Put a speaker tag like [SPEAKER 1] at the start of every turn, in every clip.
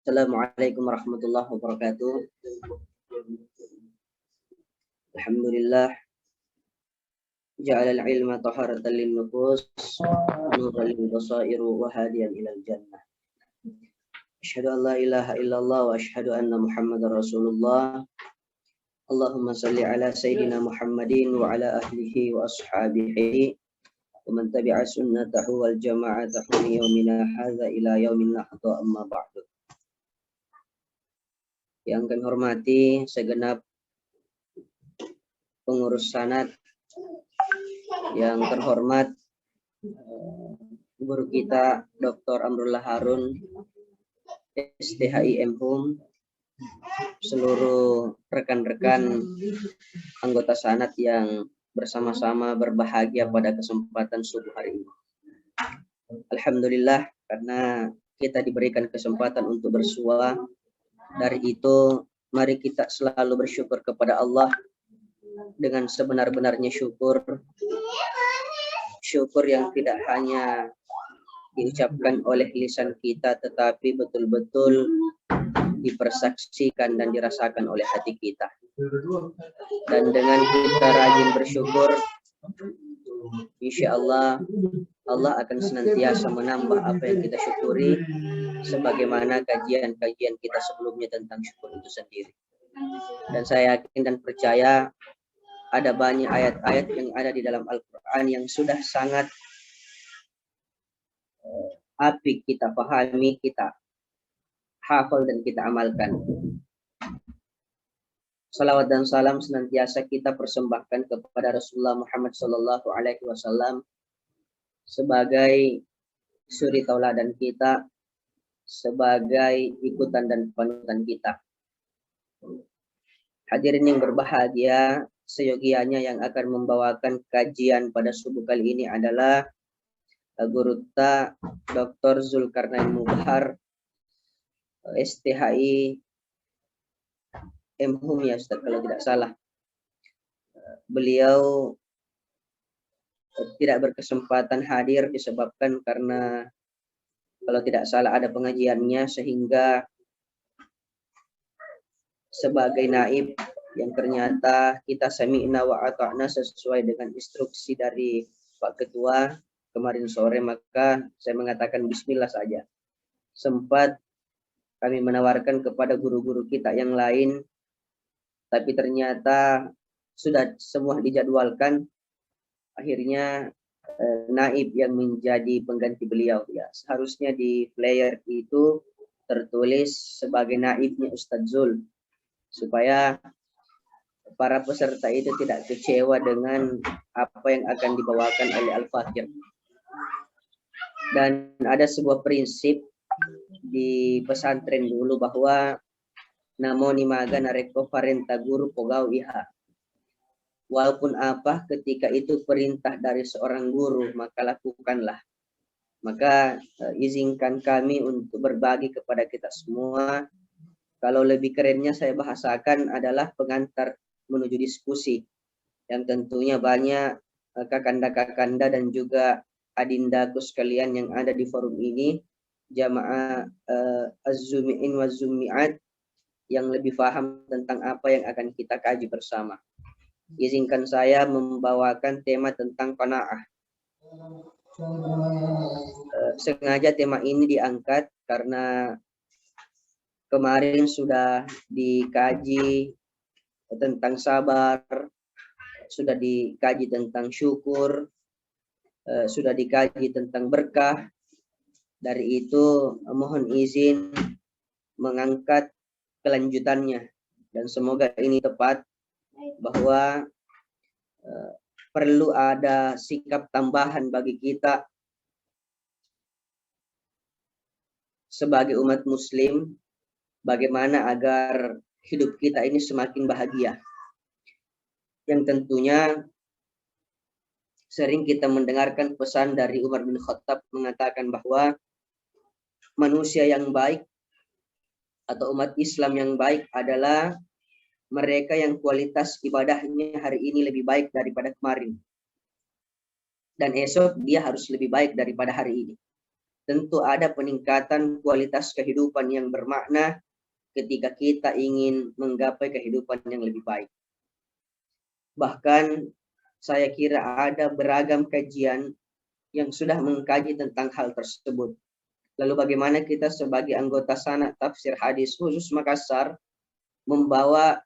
[SPEAKER 1] Assalamualaikum warahmatullahi wabarakatuh. Alhamdulillah ja'alal ilma taharatan lin nufus nuran lil basair wa hadiyan ilal jannah. Asyhadu an la ilaha illallah wa asyhadu anna Muhammadar Rasulullah. Allahumma salli ala sayyidina Muhammadin wa ala ahlihi wa ashabihi wa man tabi'a sunnatahu wal jama'atahu min yaumina hadza ila yaumin nahda, amma ba'du. Yang kami hormati segenap pengurus sanad, yang terhormat guru kita Dr. Amrullah Harun, STHI MHUM, seluruh rekan-rekan anggota sanad yang bersama-sama berbahagia pada kesempatan subuh hari ini. Alhamdulillah, karena kita diberikan kesempatan untuk bersua. Dari itu, mari kita selalu bersyukur kepada Allah dengan sebenar-benarnya syukur. Syukur yang tidak hanya diucapkan oleh lisan kita, tetapi betul-betul dipersaksikan dan dirasakan oleh hati kita. Dan dengan kita rajin bersyukur, insya Allah akan senantiasa menambah apa yang kita syukuri, sebagaimana kajian-kajian kita sebelumnya tentang syukur itu sendiri. Dan saya yakin dan percaya ada banyak ayat-ayat yang ada di dalam Al-Quran yang sudah sangat apik kita pahami, kita hafal dan kita amalkan. Salawat dan salam senantiasa kita persembahkan kepada Rasulullah Muhammad SAW sebagai suri tauladan kita, sebagai ikutan dan panutan kita. Hadirin yang berbahagia, seyogianya yang akan membawakan kajian pada subuh kali ini adalah Guru Ta Dr. Zulkarnain Mubahar, STHI MHUM ya Ustaz, kalau tidak salah. Beliau tidak berkesempatan hadir disebabkan karena kalau tidak salah ada pengajiannya, sehingga sebagai naib yang ternyata kita sami'na wa ata'na sesuai dengan instruksi dari Pak Ketua kemarin sore, maka saya mengatakan bismillah saja. Sempat kami menawarkan kepada guru-guru kita yang lain, tapi ternyata sudah semua dijadwalkan. Akhirnya naib yang menjadi pengganti beliau. Ya, seharusnya di flyer itu tertulis sebagai naibnya Ustadz Zul, supaya para peserta itu tidak kecewa dengan apa yang akan dibawakan oleh Al-Fatih. Dan ada sebuah prinsip di pesantren dulu bahwa namoni maga nareko parenta guru pogau iha. Walaupun apa, ketika itu perintah dari seorang guru, maka lakukanlah. Maka izinkan kami untuk berbagi kepada kita semua. Kalau lebih kerennya saya bahasakan adalah pengantar menuju diskusi, yang tentunya banyak kakanda-kakanda dan juga adindaku sekalian yang ada di forum ini, jamaah az-zumi'in wa zumi'at, yang lebih paham tentang apa yang akan kita kaji bersama. Izinkan saya membawakan tema tentang qanaah. Sengaja tema ini diangkat karena kemarin sudah dikaji tentang sabar, sudah dikaji tentang syukur, sudah dikaji tentang berkah. Dari itu mohon izin mengangkat kelanjutannya, dan semoga ini tepat bahwa perlu ada sikap tambahan bagi kita sebagai umat muslim, bagaimana agar hidup kita ini semakin bahagia. Yang tentunya sering kita mendengarkan pesan dari Umar bin Khattab mengatakan bahwa manusia yang baik atau umat Islam yang baik adalah mereka yang kualitas ibadahnya hari ini lebih baik daripada kemarin. Dan esok dia harus lebih baik daripada hari ini. tentu ada peningkatan kualitas kehidupan yang bermakna ketika kita ingin menggapai kehidupan yang lebih baik. Bahkan saya kira ada beragam kajian yang sudah mengkaji tentang hal tersebut. Lalu bagaimana kita sebagai anggota Sanad Tafsir Hadis khusus Makassar membawa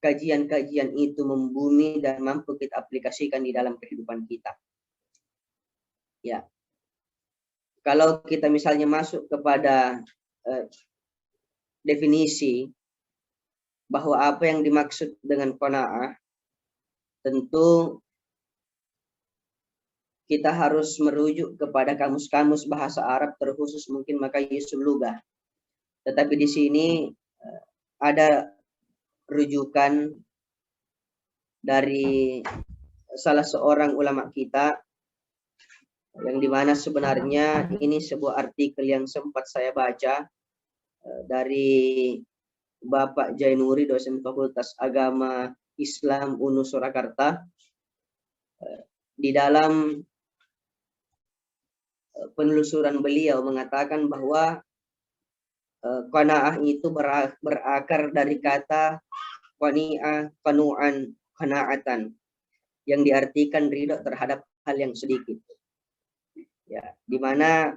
[SPEAKER 1] kajian-kajian itu membumi dan mampu kita aplikasikan di dalam kehidupan kita. Ya. Kalau kita misalnya masuk kepada definisi bahwa apa yang dimaksud dengan qanaah, tentu kita harus merujuk kepada kamus-kamus bahasa Arab, terkhusus mungkin Maqayisul Lughah. Tetapi di sini ada rujukan dari salah seorang ulama kita, yang dimana sebenarnya ini sebuah artikel yang sempat saya baca dari Bapak Jainuri, dosen Fakultas Agama Islam UNU Surakarta. Di dalam penelusuran beliau mengatakan bahwa qanaah itu berakar dari kata qani'ah, qanu'an, qana'atan, yang diartikan ridho terhadap hal yang sedikit. Ya, dimana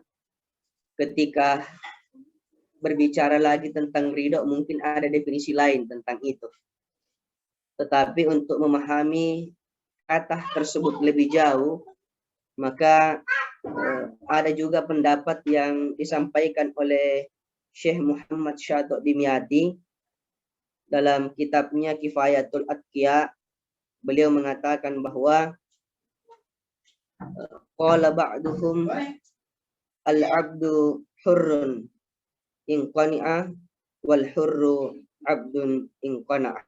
[SPEAKER 1] ketika berbicara lagi tentang ridho mungkin ada definisi lain tentang itu. Tetapi untuk memahami kata tersebut lebih jauh, maka ada juga pendapat yang disampaikan oleh Syekh Muhammad Syadok Dimyati dalam kitabnya Kifayatul Atqiya. Beliau mengatakan bahwa qala ba'duhum al-'abdu hurrun in qani'a wal hurru 'abdun in qana'a.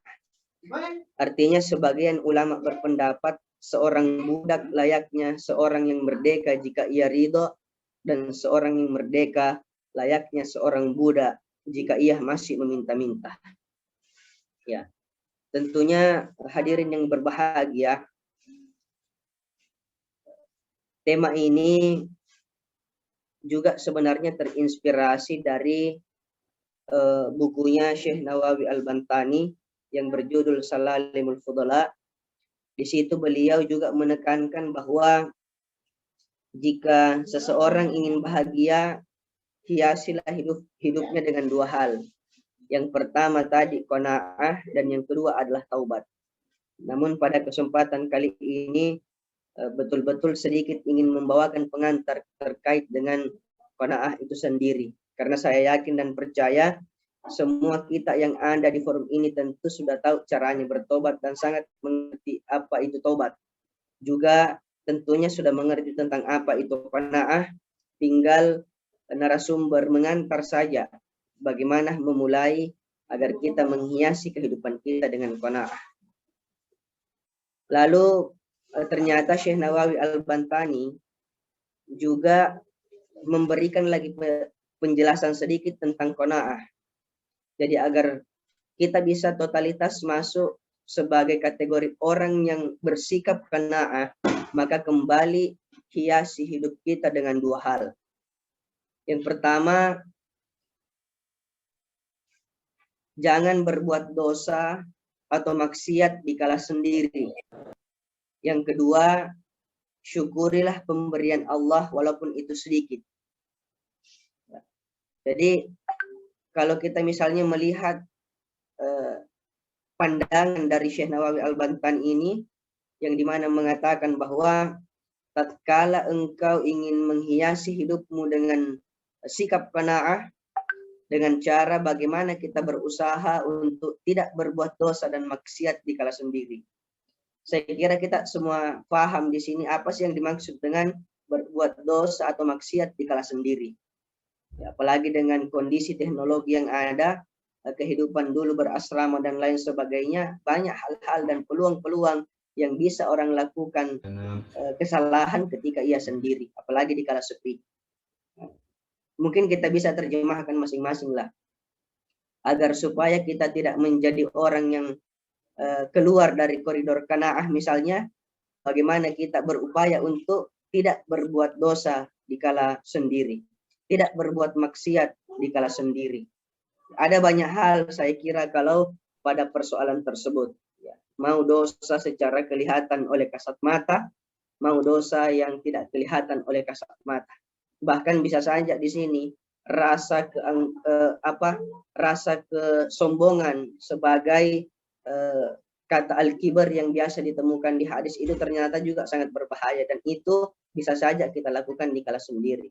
[SPEAKER 1] Artinya sebagian ulama berpendapat seorang budak layaknya seorang yang merdeka jika ia ridho, dan seorang yang merdeka layaknya seorang budak jika ia masih meminta-minta. Ya, tentunya hadirin yang berbahagia, tema ini juga sebenarnya terinspirasi dari bukunya Syekh Nawawi Al-Bantani yang berjudul Salalimul Fudala. Di situ beliau juga menekankan bahwa jika seseorang ingin bahagia, hiasilah hidupnya dengan dua hal. Yang pertama tadi qanaah, dan yang kedua adalah taubat. Namun pada kesempatan kali ini betul-betul sedikit ingin membawakan pengantar terkait dengan qanaah itu sendiri. Karena saya yakin dan percaya semua kita yang ada di forum ini tentu sudah tahu caranya bertobat dan sangat mengerti apa itu tobat. Juga tentunya sudah mengerti tentang apa itu qanaah, tinggal narasumber mengantar saja bagaimana memulai agar kita menghiasi kehidupan kita dengan qanaah. Lalu ternyata Syekh Nawawi Al-Bantani juga memberikan lagi penjelasan sedikit tentang qanaah. Jadi agar kita bisa totalitas masuk sebagai kategori orang yang bersikap qanaah, maka kembali hiasi hidup kita dengan dua hal. Yang pertama, jangan berbuat dosa atau maksiat dikala sendiri. Yang kedua, syukurilah pemberian Allah walaupun itu sedikit. Jadi kalau kita misalnya melihat pandangan dari Syekh Nawawi Al-Bantani ini, yang dimana mengatakan bahwa tatkala engkau ingin menghiasi hidupmu dengan sikap qanaah, dengan cara bagaimana kita berusaha untuk tidak berbuat dosa dan maksiat di kala sendiri. Saya kira kita semua paham di sini apa sih yang dimaksud dengan berbuat dosa atau maksiat di kala sendiri. Ya, apalagi dengan kondisi teknologi yang ada, kehidupan dulu berasrama dan lain sebagainya, banyak hal-hal dan peluang-peluang yang bisa orang lakukan kesalahan ketika ia sendiri, apalagi di kala sepi. Mungkin kita bisa terjemahkan masing-masing lah, agar supaya kita tidak menjadi orang yang keluar dari koridor qanaah misalnya, bagaimana kita berupaya untuk tidak berbuat dosa dikala sendiri, tidak berbuat maksiat dikala sendiri. Ada banyak hal saya kira kalau pada persoalan tersebut, ya, mau dosa secara kelihatan oleh kasat mata, mau dosa yang tidak kelihatan oleh kasat mata. Bahkan bisa saja di sini rasa rasa kesombongan sebagai kata al-kibar yang biasa ditemukan di hadis itu ternyata juga sangat berbahaya, dan itu bisa saja kita lakukan di kala sendiri.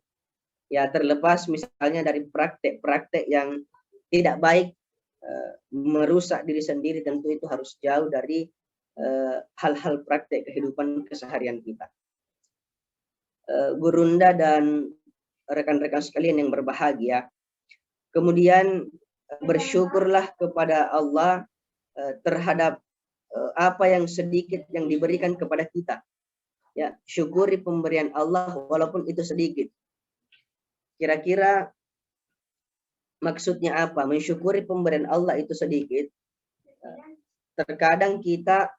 [SPEAKER 1] Ya, terlepas misalnya dari praktek-praktek yang tidak baik, merusak diri sendiri, tentu itu harus jauh dari hal-hal praktek kehidupan keseharian kita. Gurunda dan rekan-rekan sekalian yang berbahagia, kemudian bersyukurlah kepada Allah terhadap apa yang sedikit yang diberikan kepada kita. Ya, syukuri pemberian Allah walaupun itu sedikit. Kira-kira maksudnya apa? Mensyukuri pemberian Allah itu sedikit. Terkadang kita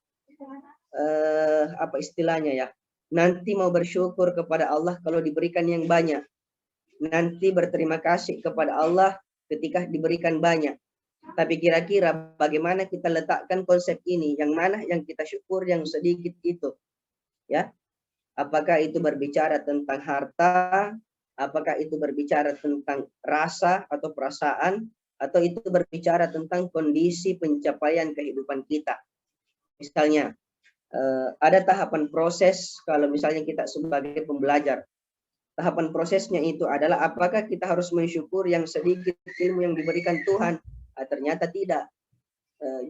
[SPEAKER 1] apa istilahnya ya? Nanti mau bersyukur kepada Allah kalau diberikan yang banyak. Nanti berterima kasih kepada Allah ketika diberikan banyak. Tapi kira-kira bagaimana kita letakkan konsep ini? Yang mana yang kita syukur yang sedikit itu? Ya, apakah itu berbicara tentang harta? Apakah itu berbicara tentang rasa atau perasaan? Atau itu berbicara tentang kondisi pencapaian kehidupan kita? Misalnya, ada tahapan proses kalau misalnya kita sebagai pembelajar. Tahapan prosesnya itu adalah apakah kita harus mensyukur yang sedikit ilmu yang diberikan Tuhan? Ternyata tidak.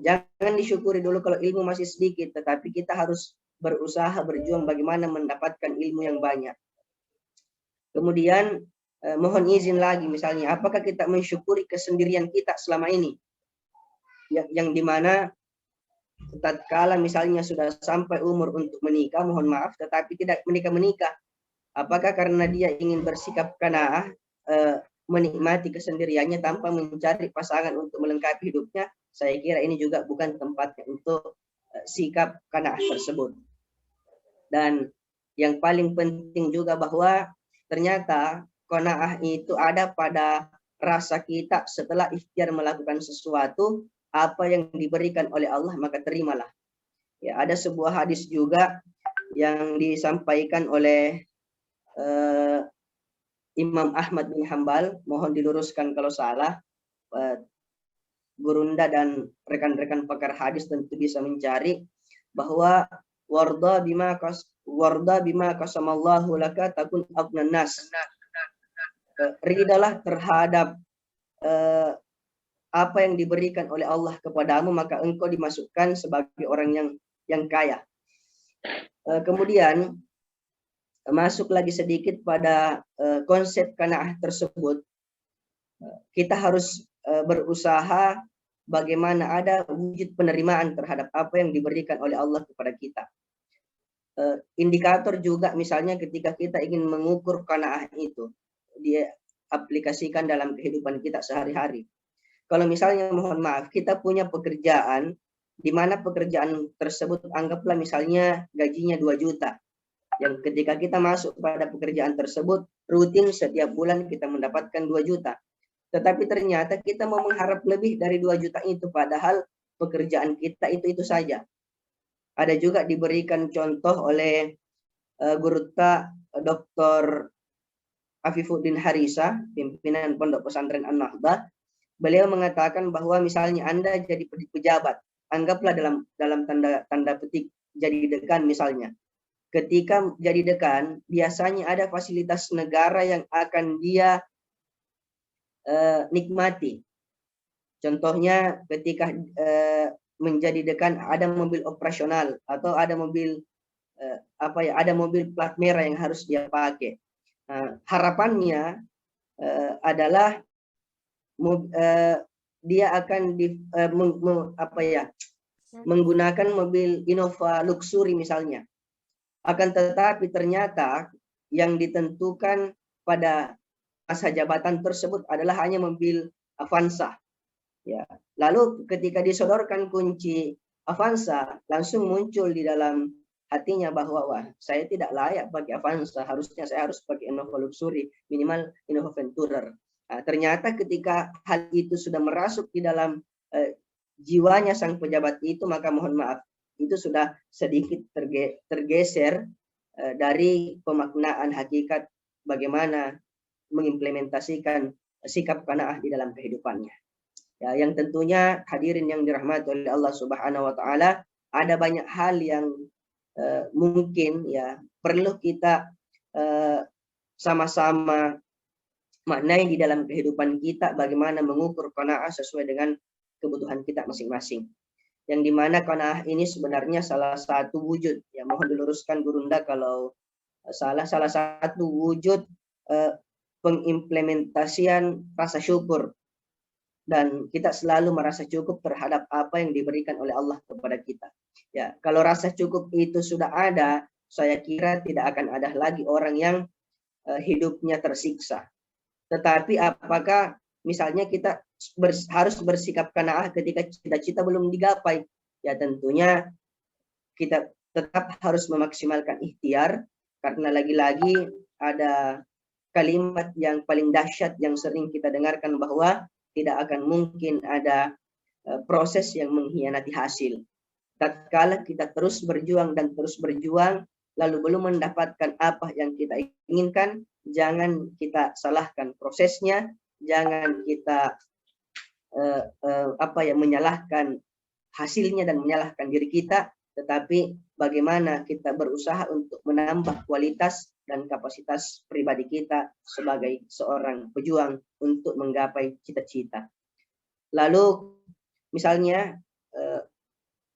[SPEAKER 1] Jangan disyukuri dulu kalau ilmu masih sedikit, tetapi kita harus berusaha berjuang bagaimana mendapatkan ilmu yang banyak. Kemudian mohon izin lagi, misalnya apakah kita mensyukuri kesendirian kita selama ini, yang dimana tatkala misalnya sudah sampai umur untuk menikah, mohon maaf, tetapi tidak menikah. Apakah karena dia ingin bersikap qanaah, menikmati kesendiriannya tanpa mencari pasangan untuk melengkapi hidupnya? Saya kira ini juga bukan tempatnya untuk sikap qanaah tersebut. Dan yang paling penting juga bahwa ternyata qanaah itu ada pada rasa kita setelah ikhtiar melakukan sesuatu, apa yang diberikan oleh Allah maka terimalah. Ya, ada sebuah hadis juga yang disampaikan oleh Imam Ahmad bin Hambal, mohon diluruskan kalau salah. Gurunda dan rekan-rekan pakar hadis tentu bisa mencari bahwa warda bima qasamallahu laka takun aghnan nas. Ridalah terhadap apa yang diberikan oleh Allah kepadamu, maka engkau dimasukkan sebagai orang yang kaya. Kemudian masuk lagi sedikit pada konsep qanaah tersebut. Kita harus berusaha bagaimana ada wujud penerimaan terhadap apa yang diberikan oleh Allah kepada kita. Indikator juga misalnya ketika kita ingin mengukur qanaah itu, dia aplikasikan dalam kehidupan kita sehari-hari. Kalau misalnya mohon maaf kita punya pekerjaan di mana pekerjaan tersebut anggaplah misalnya gajinya 2 juta. Yang ketika kita masuk pada pekerjaan tersebut rutin setiap bulan kita mendapatkan 2 juta. Tetapi ternyata kita mau mengharap lebih dari 2 juta itu, padahal pekerjaan kita itu saja. Ada juga diberikan contoh oleh Guru Dr. Afifuddin Harisa, pimpinan Pondok Pesantren An-Nahdah. Beliau mengatakan bahwa misalnya Anda jadi pejabat, anggaplah dalam tanda petik jadi dekan misalnya. Ketika jadi dekan, biasanya ada fasilitas negara yang akan dia nikmati. Contohnya ketika menjadi dekan ada mobil operasional atau ada mobil ada mobil plat merah yang harus dia pakai. Harapannya adalah dia akan menggunakan mobil Innova luxury misalnya. Akan tetapi ternyata yang ditentukan pada masa jabatan tersebut adalah hanya mobil Avanza. Ya. Lalu ketika disodorkan kunci Avanza, langsung muncul di dalam hatinya bahwa wah, saya tidak layak pakai Avanza, harusnya saya harus pakai Innova Luxury, minimal Innova Venturer. Nah, ternyata ketika hal itu sudah merasuk di dalam jiwanya sang pejabat itu, maka mohon maaf, itu sudah sedikit tergeser dari pemaknaan hakikat bagaimana mengimplementasikan sikap qanaah di dalam kehidupannya. Ya, yang tentunya hadirin yang dirahmati oleh Allah Subhanahu wa taala, ada banyak hal yang mungkin ya perlu kita sama-sama maknai di dalam kehidupan kita, bagaimana mengukur qanaah sesuai dengan kebutuhan kita masing-masing. Yang dimana qanaah ini sebenarnya salah satu wujud, ya mohon diluruskan Gurunda kalau salah satu wujud pengimplementasian rasa syukur, dan kita selalu merasa cukup terhadap apa yang diberikan oleh Allah kepada kita. Ya, kalau rasa cukup itu sudah ada, saya kira tidak akan ada lagi orang yang hidupnya tersiksa. Tetapi apakah misalnya kita harus bersikap qanaah ketika cita-cita belum digapai? Ya tentunya kita tetap harus memaksimalkan ikhtiar, karena lagi-lagi ada kalimat yang paling dahsyat yang sering kita dengarkan, bahwa tidak akan mungkin ada proses yang mengkhianati hasil. Tatkala kita terus berjuang dan terus berjuang, lalu belum mendapatkan apa yang kita inginkan, jangan kita salahkan prosesnya, jangan kita menyalahkan hasilnya dan menyalahkan diri kita, tetapi bagaimana kita berusaha untuk menambah kualitas dan kapasitas pribadi kita sebagai seorang pejuang untuk menggapai cita-cita. Lalu misalnya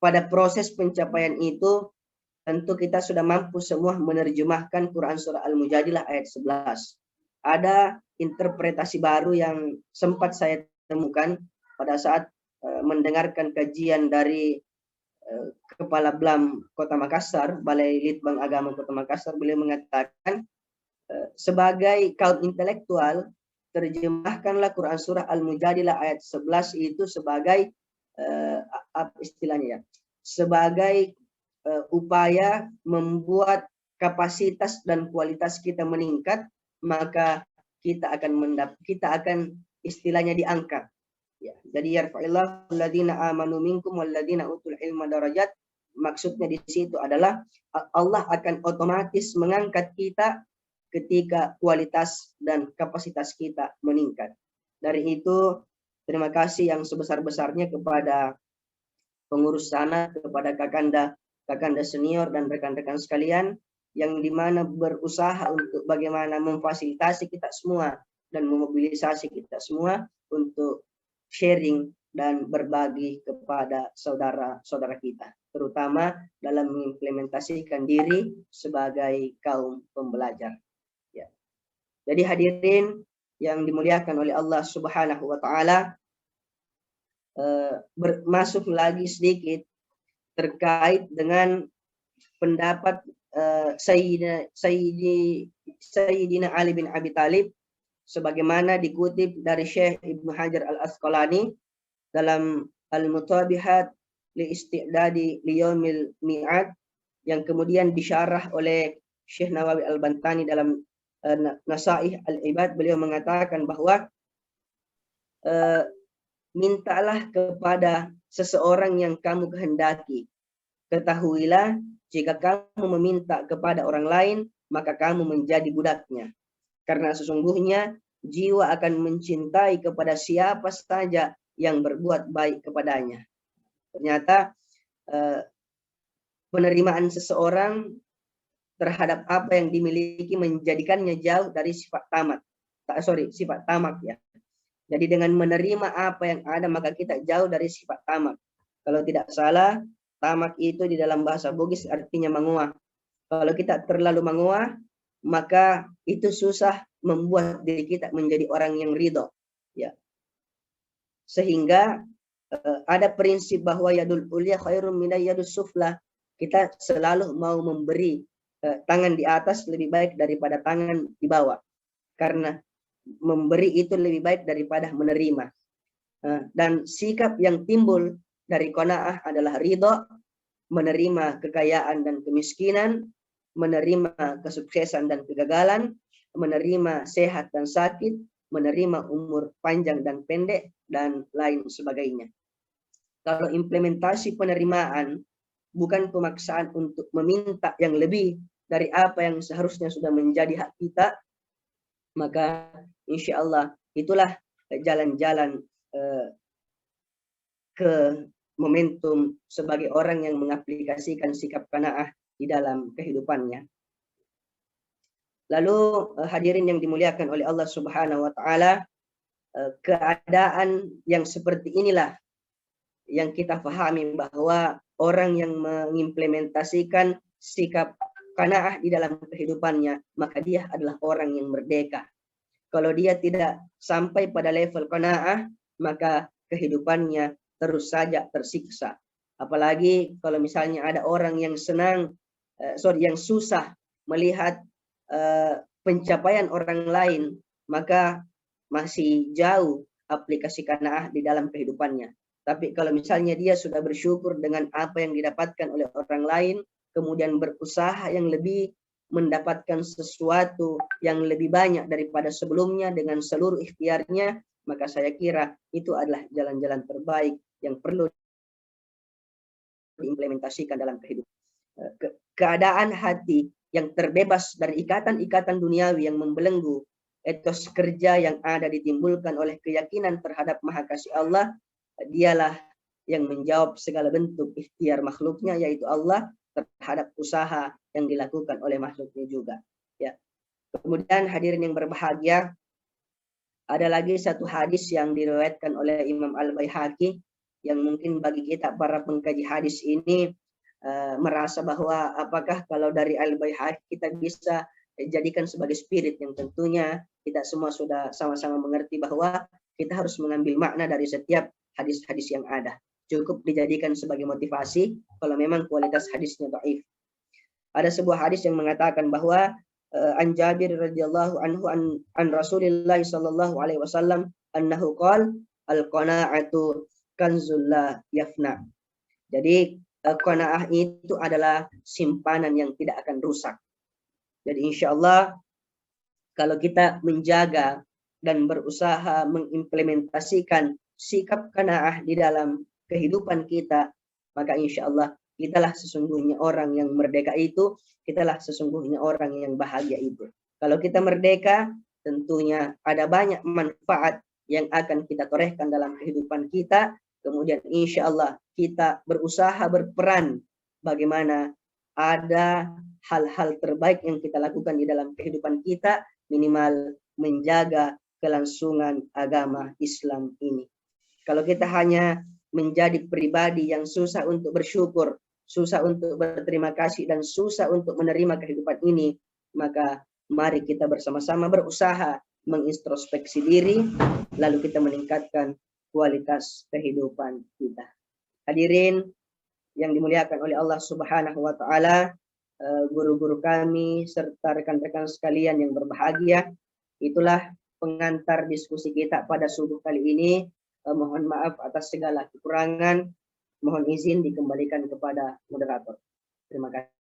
[SPEAKER 1] pada proses pencapaian itu, tentu kita sudah mampu semua menerjemahkan Quran surah Al-Mujadilah ayat 11. Ada interpretasi baru yang sempat saya temukan pada saat mendengarkan kajian dari Kepala BLAM Kota Makassar, Balai Litbang Agama Kota Makassar. Beliau mengatakan, sebagai kaum intelektual, terjemahkanlah Quran surah Al-Mujadilah ayat 11 itu sebagai apa istilahnya ya, sebagai upaya membuat kapasitas dan kualitas kita meningkat, maka kita akan istilahnya diangkat. Ya, jadi yarfa'illahu alladziina aamanu minkum walladziina utul ilma darajat. Maksudnya di situ adalah Allah akan otomatis mengangkat kita ketika kualitas dan kapasitas kita meningkat. Dari itu, terima kasih yang sebesar-besarnya kepada pengurus sana, kepada kakanda senior dan rekan-rekan sekalian, yang dimana berusaha untuk bagaimana memfasilitasi kita semua dan memobilisasi kita semua untuk sharing dan berbagi kepada saudara-saudara kita, terutama dalam mengimplementasikan diri sebagai kaum pembelajar. Ya. Jadi hadirin yang dimuliakan oleh Allah Subhanahu wa taala, masuk lagi sedikit terkait dengan pendapat Sayyidina Ali bin Abi Thalib, sebagaimana dikutip dari Syekh Ibnu Hajar Al-Asqalani dalam Al-Mutabihat li Isti'dadi Liyaumil Mi'ad, yang kemudian disyarah oleh Syekh Nawawi Al-Bantani dalam Nasaih Al-Ibad. Beliau mengatakan bahwa mintalah kepada seseorang yang kamu kehendaki. Ketahuilah, jika kamu meminta kepada orang lain, maka kamu menjadi budaknya. Karena sesungguhnya jiwa akan mencintai kepada siapa saja yang berbuat baik kepadanya. Ternyata penerimaan seseorang terhadap apa yang dimiliki menjadikannya jauh dari sifat sifat tamak ya. Jadi dengan menerima apa yang ada, maka kita jauh dari sifat tamak. Kalau tidak salah, tamak itu di dalam bahasa Bugis artinya menguah. Kalau kita terlalu menguah, maka itu susah membuat diri kita menjadi orang yang ridho. Ya. Sehingga ada prinsip bahwa yadul ulya khairum minal yadus sufla. Kita selalu mau memberi tangan di atas lebih baik daripada tangan di bawah. Karena memberi itu lebih baik daripada menerima. Dan sikap yang timbul dari qanaah adalah ridho, menerima kekayaan dan kemiskinan, menerima kesuksesan dan kegagalan, menerima sehat dan sakit, menerima umur panjang dan pendek, dan lain sebagainya. Kalau implementasi penerimaan bukan pemaksaan untuk meminta yang lebih dari apa yang seharusnya sudah menjadi hak kita, maka insya Allah itulah jalan-jalan ke momentum sebagai orang yang mengaplikasikan sikap qanaah di dalam kehidupannya. Lalu hadirin yang dimuliakan oleh Allah Subhanahu wa taala, keadaan yang seperti inilah yang kita pahami bahwa orang yang mengimplementasikan sikap qanaah di dalam kehidupannya, maka dia adalah orang yang merdeka. Kalau dia tidak sampai pada level qanaah, maka kehidupannya terus saja tersiksa. Apalagi kalau misalnya ada orang yang yang susah melihat pencapaian orang lain, maka masih jauh aplikasi qanaah di dalam kehidupannya. Tapi kalau misalnya dia sudah bersyukur dengan apa yang didapatkan oleh orang lain, kemudian berusaha yang lebih, mendapatkan sesuatu yang lebih banyak daripada sebelumnya dengan seluruh ikhtiarnya, maka saya kira itu adalah jalan-jalan terbaik yang perlu diimplementasikan dalam kehidupan. Keadaan hati yang terbebas dari ikatan-ikatan duniawi yang membelenggu, etos kerja yang ada ditimbulkan oleh keyakinan terhadap Maha Kasih Allah, dialah yang menjawab segala bentuk ikhtiar makhluknya, yaitu Allah, terhadap usaha yang dilakukan oleh makhluknya juga. Ya. Kemudian hadirin yang berbahagia, ada lagi satu hadis yang diriwayatkan oleh Imam Al-Baihaqi, yang mungkin bagi kita para pengkaji hadis ini merasa bahwa apakah kalau dari Al-Baihaqi kita bisa jadikan sebagai spirit, yang tentunya kita semua sudah sama-sama mengerti bahwa kita harus mengambil makna dari setiap hadis-hadis yang ada. Cukup dijadikan sebagai motivasi kalau memang kualitas hadisnya dhaif. Ada sebuah hadis yang mengatakan bahwa an Jabir radhiyallahu anhu an Rasulillah sallallahu alaihi wasallam annahu qala al-qana'atu kanzul la yafna. Jadi qanaah itu adalah simpanan yang tidak akan rusak. Jadi insya Allah kalau kita menjaga dan berusaha mengimplementasikan sikap qanaah di dalam kehidupan kita, maka insya Allah kitalah sesungguhnya orang yang merdeka itu, kitalah sesungguhnya orang yang bahagia itu. Kalau kita merdeka, tentunya ada banyak manfaat yang akan kita torehkan dalam kehidupan kita. Kemudian insya Allah kita berusaha berperan bagaimana ada hal-hal terbaik yang kita lakukan di dalam kehidupan kita, minimal menjaga kelangsungan agama Islam ini. Kalau kita hanya menjadi pribadi yang susah untuk bersyukur, susah untuk berterima kasih, dan susah untuk menerima kehidupan ini, maka mari kita bersama-sama berusaha mengintrospeksi diri, lalu kita meningkatkan kualitas kehidupan kita. Hadirin yang dimuliakan oleh Allah Subhanahu wa taala, guru-guru kami serta rekan-rekan sekalian yang berbahagia, itulah pengantar diskusi kita pada subuh kali ini. Mohon maaf atas segala kekurangan. Mohon izin dikembalikan kepada moderator. Terima kasih.